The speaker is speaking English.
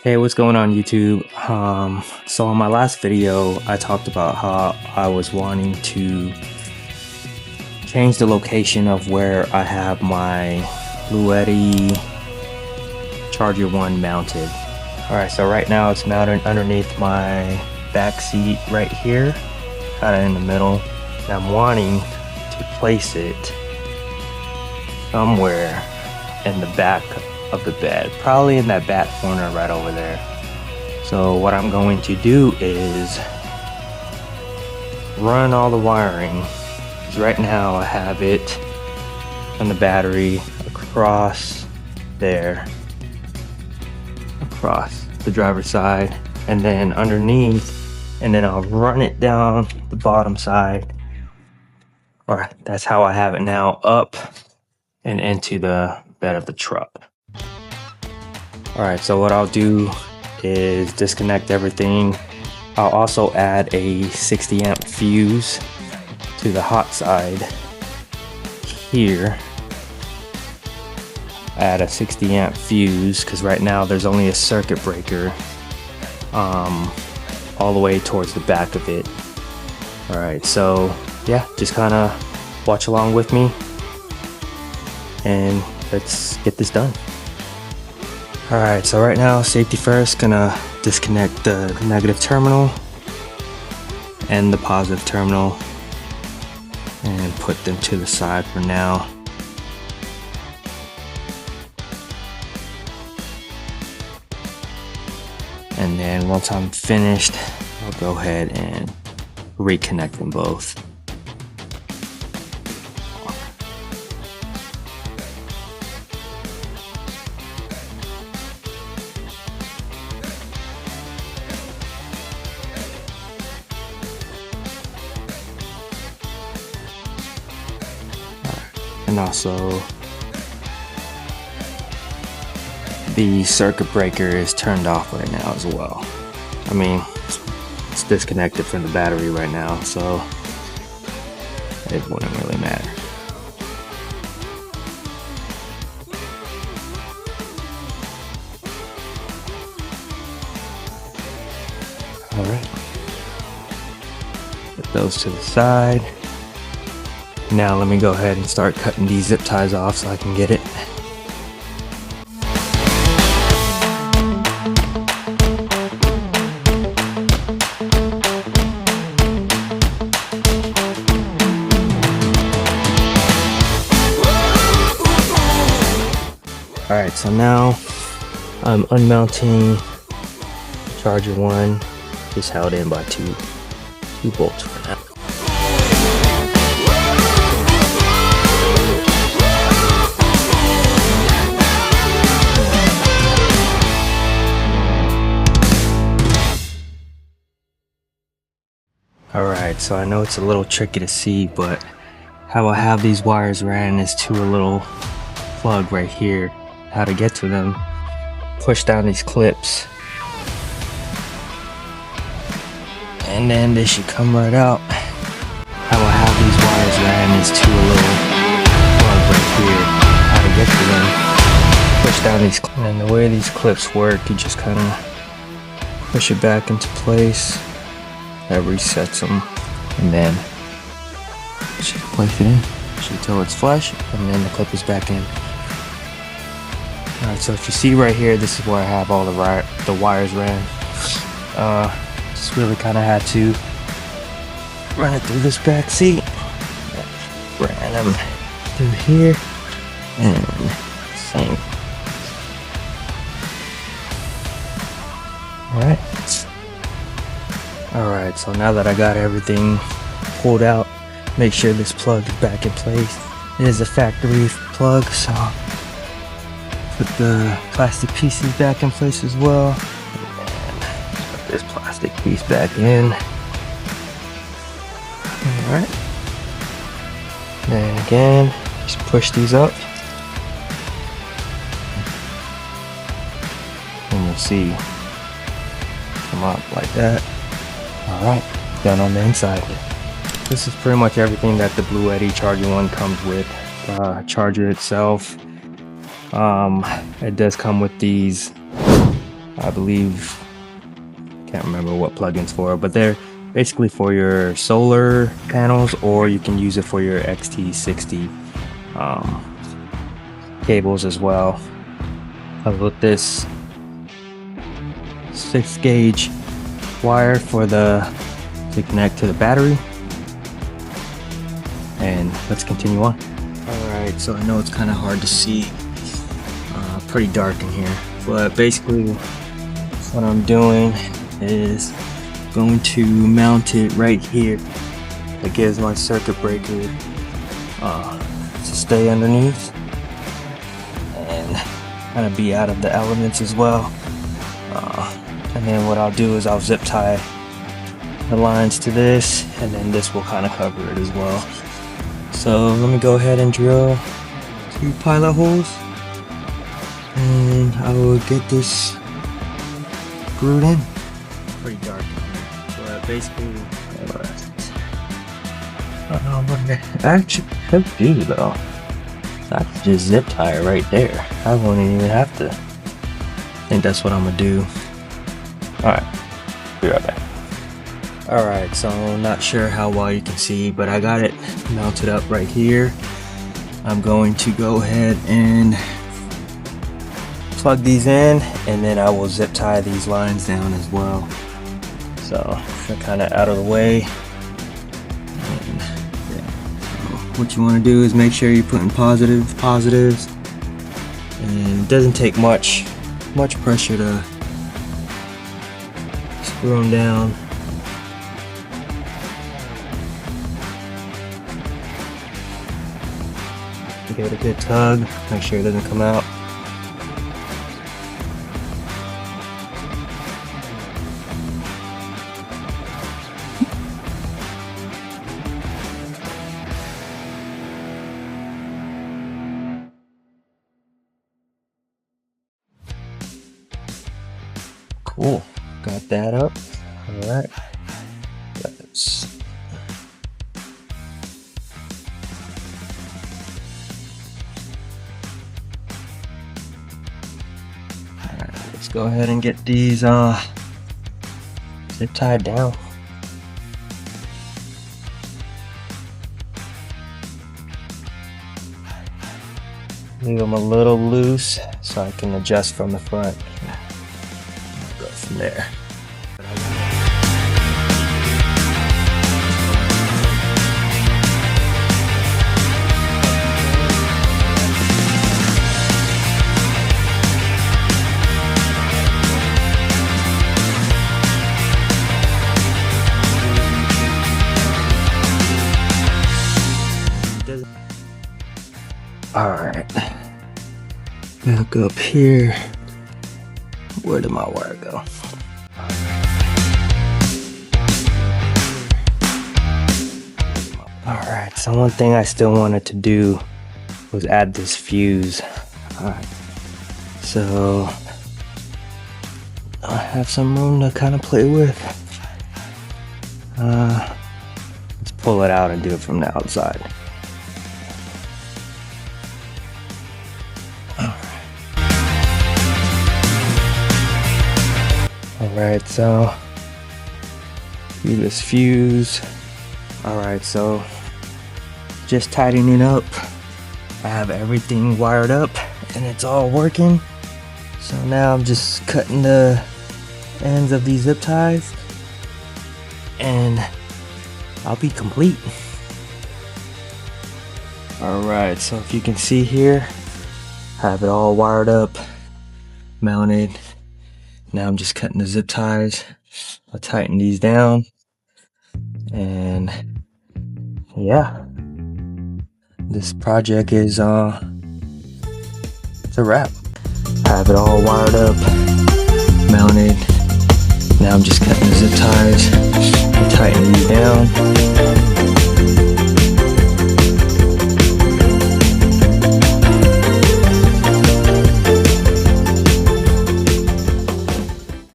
Hey, what's going on YouTube? So in my last video I talked about how I was wanting to change the location of where I have my Bluetti Charger 1 mounted. Alright, so right now it's mounted underneath my back seat right here, kind of in the middle, and I'm wanting to place it somewhere in the back of the bed, probably in that back corner right over there. So what I'm going to do is run all the wiring, because right now I have it on the battery across there, across the driver's side, and then underneath, and then I'll run it down the bottom side, or that's how I have it now, up and into the bed of the truck. Alright, so what I'll do is disconnect everything. I'll also add a 60 amp fuse to the hot side here. Add a 60 amp fuse because right now there's only a circuit breaker all the way towards the back of it. Alright, so yeah, just kind of watch along with me and let's get this done. Alright, so right now, safety first, gonna disconnect the negative terminal and the positive terminal and put them to the side for now. And then once I'm finished, I'll go ahead and reconnect them both. And also the circuit breaker is turned off right now as well. I mean, it's disconnected from the battery right now, so it wouldn't really matter. Alright, put those to the side. Now let me go ahead and start cutting these zip ties off so I can get it. Alright, so now I'm unmounting Charger 1, just held in by two bolts for now. Alright, so I know it's a little tricky to see, but how I have these wires ran is to a little plug right here. How to get to them, push down these clips, and then they should come right out. How I have these wires ran is to a little plug right here. How to get to them, push down these clips. And the way these clips work, you just kind of push it back into place. That resets them, and then just place it in until it's flush, and then the clip is back in. Alright, so if you see right here, this is where I have all the wires ran. Just really kind of had to run it through this back seat. Ran them through here, and same. Alright. Alright, so now that I got everything pulled out, make sure this plug is back in place. It is a factory plug, so put the plastic pieces back in place as well. And put this plastic piece back in. Alright. And again, just push these up. And you'll see come up like that. Alright, done on the inside. This is pretty much everything that the Bluetti Charger 1 comes with. Charger itself, it does come with these I believe, can't remember what plugins for, but they're basically for your solar panels, or you can use it for your XT60 cables as well. I've got this 6-gauge wire to connect to the battery, and let's continue on. Alright, so I know it's kind of hard to see, pretty dark in here, but basically what I'm doing is going to mount it right here. That gives my circuit breaker to stay underneath and kind of be out of the elements as well. And then what I'll do is I'll zip tie the lines to this, and then this will kind of cover it as well. So let me go ahead and drill 2 pilot holes, and I will get this screwed in. Pretty dark, but basically, actually could do though. I could just zip tie it right there. I wouldn't even have to. I think that's what I'm gonna do. Alright, be right back. Alright, so I'm not sure how well you can see, but I got it mounted up right here. I'm going to go ahead and plug these in, and then I will zip tie these lines down as well. So they're kind of out of the way. And, yeah. So what you want to do is make sure you're putting positives, and it doesn't take much pressure to screw them down. Give it a good tug, make sure it doesn't come out. Cool, got that up. All right, let's go ahead and get these zip tied down. Leave them a little loose so I can adjust from the front. Go from there. Alright, back up here. Where did my wire go? Alright, so one thing I still wanted to do was add this fuse. Alright, so I have some room to kind of play with. Let's pull it out and do it from the outside. Alright, so do this fuse. Alright, so just tightening up. I have everything wired up and it's all working. So now I'm just cutting the ends of these zip ties and I'll be complete. Alright, so if you can see here, I have it all wired up, mounted. Now I'm just cutting the zip ties. I'll tighten these down, and yeah, this project is it's a wrap. I have it all wired up, mounted. Now I'm just cutting the zip ties. I'll tighten these down.